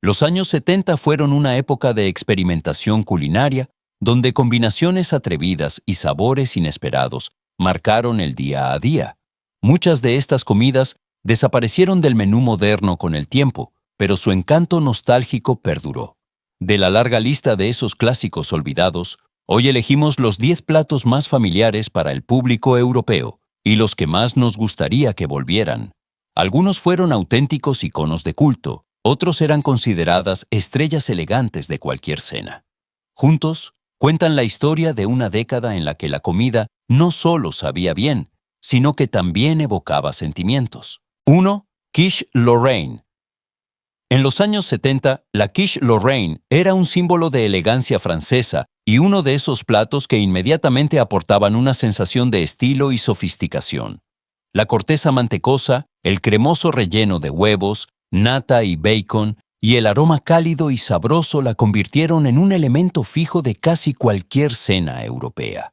Los años 70 fueron una época de experimentación culinaria donde combinaciones atrevidas y sabores inesperados marcaron el día a día. Muchas de estas comidas desaparecieron del menú moderno con el tiempo, pero su encanto nostálgico perduró. De la larga lista de esos clásicos olvidados, hoy elegimos los 10 platos más familiares para el público europeo y los que más nos gustaría que volvieran. Algunos fueron auténticos iconos de culto, otros eran consideradas estrellas elegantes de cualquier cena. Juntos, cuentan la historia de una década en la que la comida no solo sabía bien, sino que también evocaba sentimientos. 1. Quiche Lorraine. En los años 70, la quiche Lorraine era un símbolo de elegancia francesa y uno de esos platos que inmediatamente aportaban una sensación de estilo y sofisticación. La corteza mantecosa, el cremoso relleno de huevos, nata y bacon, y el aroma cálido y sabroso la convirtieron en un elemento fijo de casi cualquier cena europea.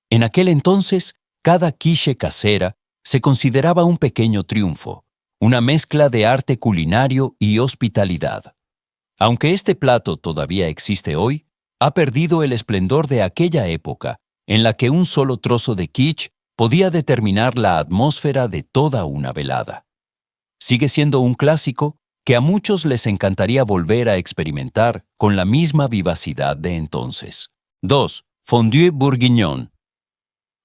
En aquel entonces, cada quiche casera se consideraba un pequeño triunfo, una mezcla de arte culinario y hospitalidad. Aunque este plato todavía existe hoy, ha perdido el esplendor de aquella época en la que un solo trozo de quiche podía determinar la atmósfera de toda una velada. Sigue siendo un clásico que a muchos les encantaría volver a experimentar con la misma vivacidad de entonces. 2. Fondue bourguignon.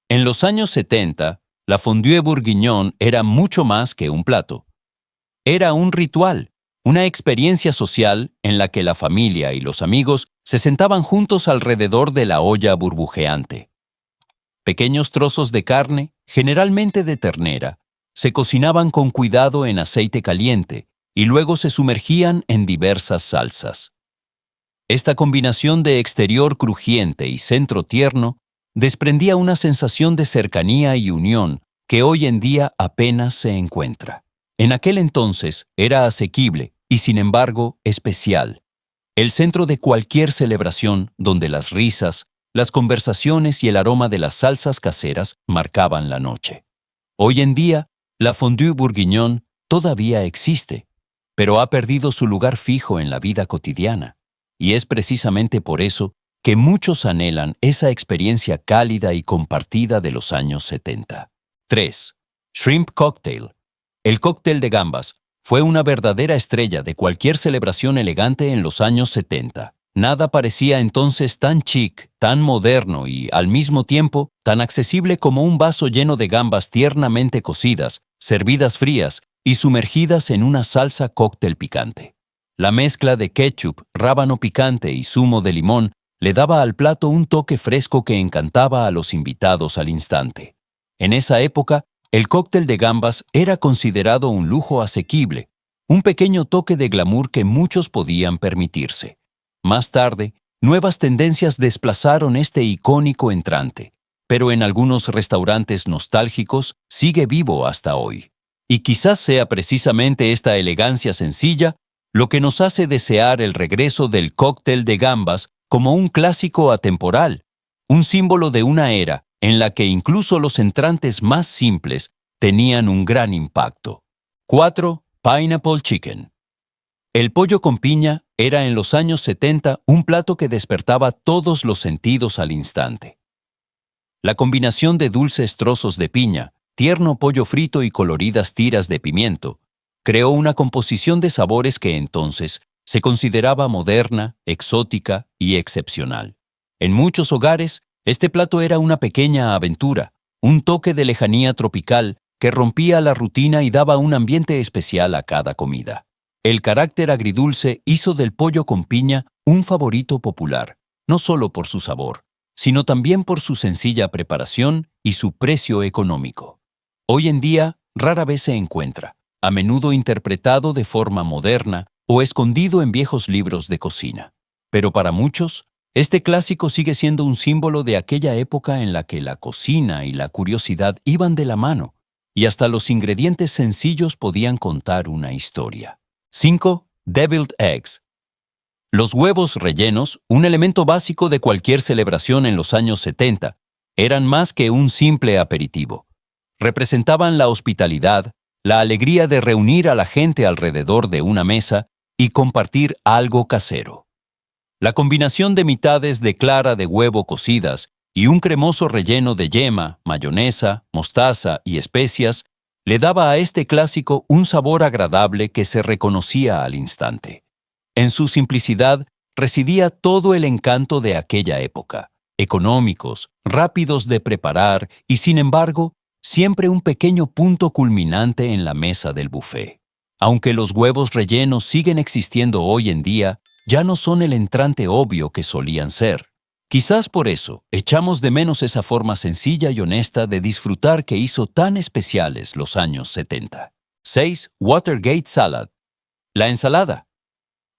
En los años 70, la fondue bourguignon era mucho más que un plato. Era un ritual, una experiencia social en la que la familia y los amigos se sentaban juntos alrededor de la olla burbujeante. Pequeños trozos de carne, generalmente de ternera, se cocinaban con cuidado en aceite caliente y luego se sumergían en diversas salsas. Esta combinación de exterior crujiente y centro tierno desprendía una sensación de cercanía y unión que hoy en día apenas se encuentra. En aquel entonces era asequible y, sin embargo, especial. El centro de cualquier celebración donde las risas, las conversaciones y el aroma de las salsas caseras marcaban la noche. Hoy en día, la fondue bourguignon todavía existe, pero ha perdido su lugar fijo en la vida cotidiana. Y es precisamente por eso que muchos anhelan esa experiencia cálida y compartida de los años 70. 3. Shrimp Cocktail. El cóctel de gambas fue una verdadera estrella de cualquier celebración elegante en los años 70. Nada parecía entonces tan chic, tan moderno y, al mismo tiempo, tan accesible como un vaso lleno de gambas tiernamente cocidas, servidas frías y sumergidas en una salsa cóctel picante. La mezcla de ketchup, rábano picante y zumo de limón le daba al plato un toque fresco que encantaba a los invitados al instante. En esa época, el cóctel de gambas era considerado un lujo asequible, un pequeño toque de glamour que muchos podían permitirse. Más tarde, nuevas tendencias desplazaron este icónico entrante, pero en algunos restaurantes nostálgicos sigue vivo hasta hoy. Y quizás sea precisamente esta elegancia sencilla lo que nos hace desear el regreso del cóctel de gambas como un clásico atemporal, un símbolo de una era en la que incluso los entrantes más simples tenían un gran impacto. 4. Pineapple Chicken. El pollo con piña era en los años 70 un plato que despertaba todos los sentidos al instante. La combinación de dulces trozos de piña, tierno pollo frito y coloridas tiras de pimiento creó una composición de sabores que entonces se consideraba moderna, exótica y excepcional. En muchos hogares, este plato era una pequeña aventura, un toque de lejanía tropical que rompía la rutina y daba un ambiente especial a cada comida. El carácter agridulce hizo del pollo con piña un favorito popular, no solo por su sabor, sino también por su sencilla preparación y su precio económico. Hoy en día, rara vez se encuentra, a menudo interpretado de forma moderna o escondido en viejos libros de cocina. Pero para muchos, este clásico sigue siendo un símbolo de aquella época en la que la cocina y la curiosidad iban de la mano, y hasta los ingredientes sencillos podían contar una historia. 5. Deviled Eggs. Los huevos rellenos, un elemento básico de cualquier celebración en los años 70, eran más que un simple aperitivo. Representaban la hospitalidad, la alegría de reunir a la gente alrededor de una mesa y compartir algo casero. La combinación de mitades de clara de huevo cocidas y un cremoso relleno de yema, mayonesa, mostaza y especias le daba a este clásico un sabor agradable que se reconocía al instante. En su simplicidad residía todo el encanto de aquella época, económicos, rápidos de preparar y, sin embargo, siempre un pequeño punto culminante en la mesa del buffet. Aunque los huevos rellenos siguen existiendo hoy en día, ya no son el entrante obvio que solían ser. Quizás por eso echamos de menos esa forma sencilla y honesta de disfrutar que hizo tan especiales los años 70. 6. Watergate Salad. La ensalada.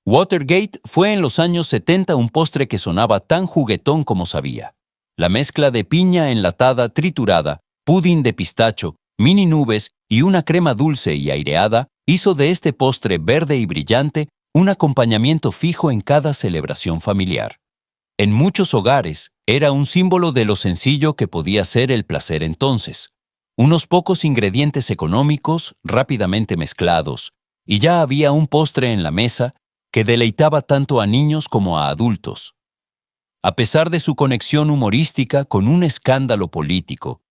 Watergate fue en los años 70 un postre que sonaba tan juguetón como sabía. La mezcla de piña enlatada triturada, pudín de pistacho, mini nubes y una crema dulce y aireada hizo de este postre verde y brillante un acompañamiento fijo en cada celebración familiar. En muchos hogares era un símbolo de lo sencillo que podía ser el placer entonces. Unos pocos ingredientes económicos, rápidamente mezclados, y ya había un postre en la mesa que deleitaba tanto a niños como a adultos. A pesar de su conexión humorística con un escándalo político,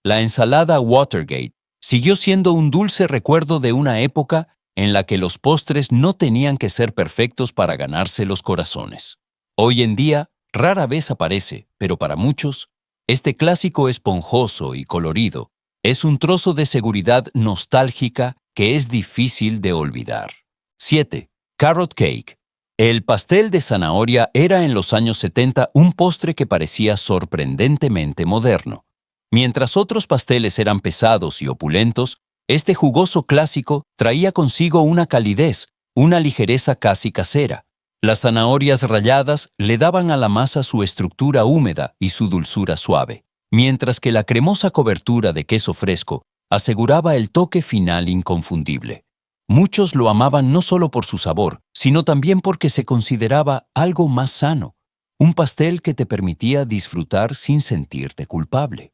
la ensalada Watergate siguió siendo un dulce recuerdo de una época en la que los postres no tenían que ser perfectos para ganarse los corazones. Hoy en día, rara vez aparece, pero para muchos, este clásico esponjoso y colorido es un trozo de seguridad nostálgica que es difícil de olvidar. 7. Carrot Cake. El pastel de zanahoria era en los años 70 un postre que parecía sorprendentemente moderno. Mientras otros pasteles eran pesados y opulentos, este jugoso clásico traía consigo una calidez, una ligereza casi casera. Las zanahorias ralladas le daban a la masa su estructura húmeda y su dulzura suave, mientras que la cremosa cobertura de queso fresco aseguraba el toque final inconfundible. Muchos lo amaban no solo por su sabor, sino también porque se consideraba algo más sano, un pastel que te permitía disfrutar sin sentirte culpable.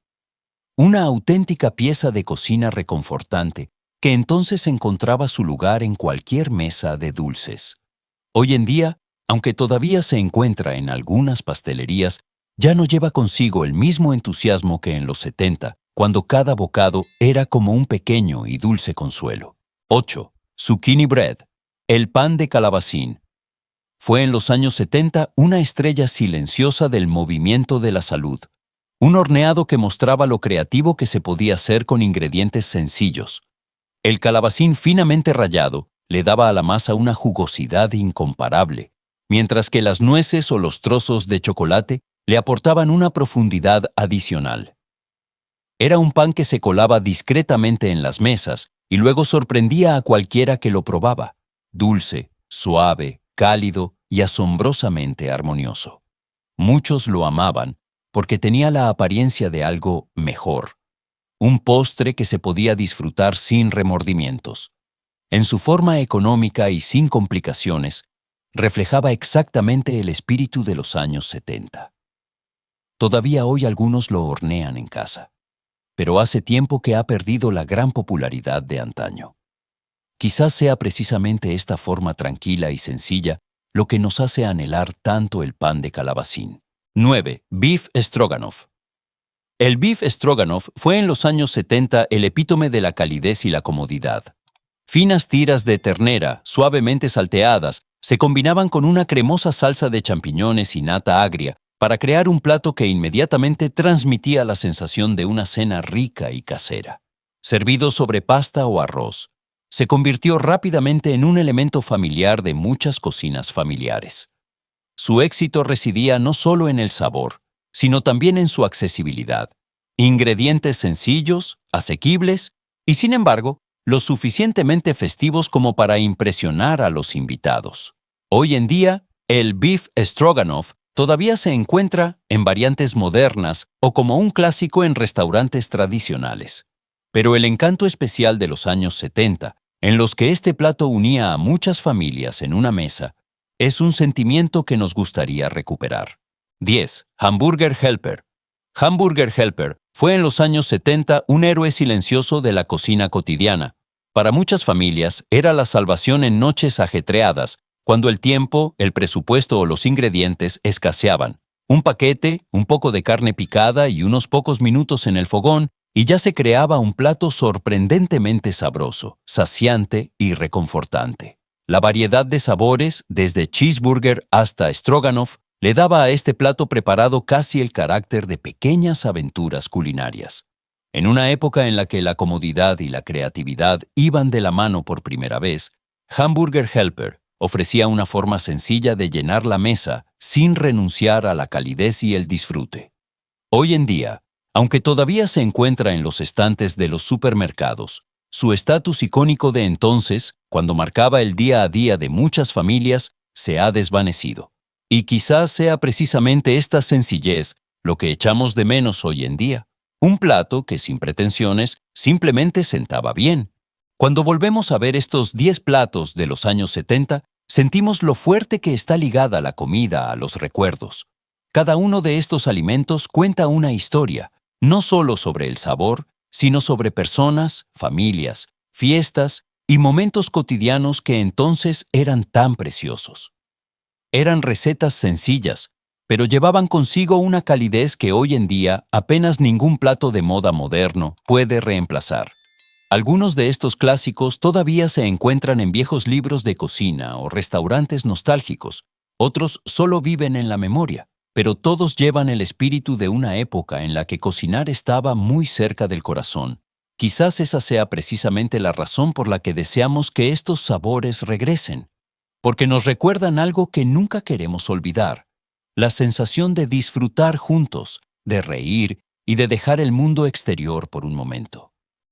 Una auténtica pieza de cocina reconfortante que entonces encontraba su lugar en cualquier mesa de dulces. Hoy en día, aunque todavía se encuentra en algunas pastelerías, ya no lleva consigo el mismo entusiasmo que en los 70, cuando cada bocado era como un pequeño y dulce consuelo. 8. Zucchini Bread. El pan de calabacín. Fue en los años 70 una estrella silenciosa del movimiento de la salud. Un horneado que mostraba lo creativo que se podía hacer con ingredientes sencillos. El calabacín finamente rallado le daba a la masa una jugosidad incomparable, mientras que las nueces o los trozos de chocolate le aportaban una profundidad adicional. Era un pan que se colaba discretamente en las mesas y luego sorprendía a cualquiera que lo probaba, dulce, suave, cálido y asombrosamente armonioso. Muchos lo amaban porque tenía la apariencia de algo mejor, un postre que se podía disfrutar sin remordimientos. En su forma económica y sin complicaciones, reflejaba exactamente el espíritu de los años 70. Todavía hoy algunos lo hornean en casa, pero hace tiempo que ha perdido la gran popularidad de antaño. Quizás sea precisamente esta forma tranquila y sencilla lo que nos hace anhelar tanto el pan de calabacín. 9. Beef Stroganoff. El beef stroganoff fue en los años 70 el epítome de la calidez y la comodidad. Finas tiras de ternera, suavemente salteadas, se combinaban con una cremosa salsa de champiñones y nata agria para crear un plato que inmediatamente transmitía la sensación de una cena rica y casera. Servido sobre pasta o arroz, se convirtió rápidamente en un elemento familiar de muchas cocinas familiares. Su éxito residía no solo en el sabor, sino también en su accesibilidad. Ingredientes sencillos, asequibles y, sin embargo, lo suficientemente festivos como para impresionar a los invitados. Hoy en día, el beef stroganoff todavía se encuentra en variantes modernas o como un clásico en restaurantes tradicionales. Pero el encanto especial de los años 70, en los que este plato unía a muchas familias en una mesa, es un sentimiento que nos gustaría recuperar. 10. Hamburger Helper. Hamburger Helper fue en los años 70 un héroe silencioso de la cocina cotidiana. Para muchas familias era la salvación en noches ajetreadas, cuando el tiempo, el presupuesto o los ingredientes escaseaban. Un paquete, un poco de carne picada y unos pocos minutos en el fogón, y ya se creaba un plato sorprendentemente sabroso, saciante y reconfortante. La variedad de sabores, desde cheeseburger hasta stroganoff, le daba a este plato preparado casi el carácter de pequeñas aventuras culinarias. En una época en la que la comodidad y la creatividad iban de la mano por primera vez, Hamburger Helper ofrecía una forma sencilla de llenar la mesa sin renunciar a la calidez y el disfrute. Hoy en día, aunque todavía se encuentra en los estantes de los supermercados, su estatus icónico de entonces, cuando marcaba el día a día de muchas familias, se ha desvanecido. Y quizás sea precisamente esta sencillez lo que echamos de menos hoy en día. Un plato que, sin pretensiones, simplemente sentaba bien. Cuando volvemos a ver estos 10 platos de los años 70, sentimos lo fuerte que está ligada la comida a los recuerdos. Cada uno de estos alimentos cuenta una historia, no solo sobre el sabor, sino sobre personas, familias, fiestas y momentos cotidianos que entonces eran tan preciosos. Eran recetas sencillas, pero llevaban consigo una calidez que hoy en día apenas ningún plato de moda moderno puede reemplazar. Algunos de estos clásicos todavía se encuentran en viejos libros de cocina o restaurantes nostálgicos, otros solo viven en la memoria, pero todos llevan el espíritu de una época en la que cocinar estaba muy cerca del corazón. Quizás esa sea precisamente la razón por la que deseamos que estos sabores regresen, porque nos recuerdan algo que nunca queremos olvidar: la sensación de disfrutar juntos, de reír y de dejar el mundo exterior por un momento.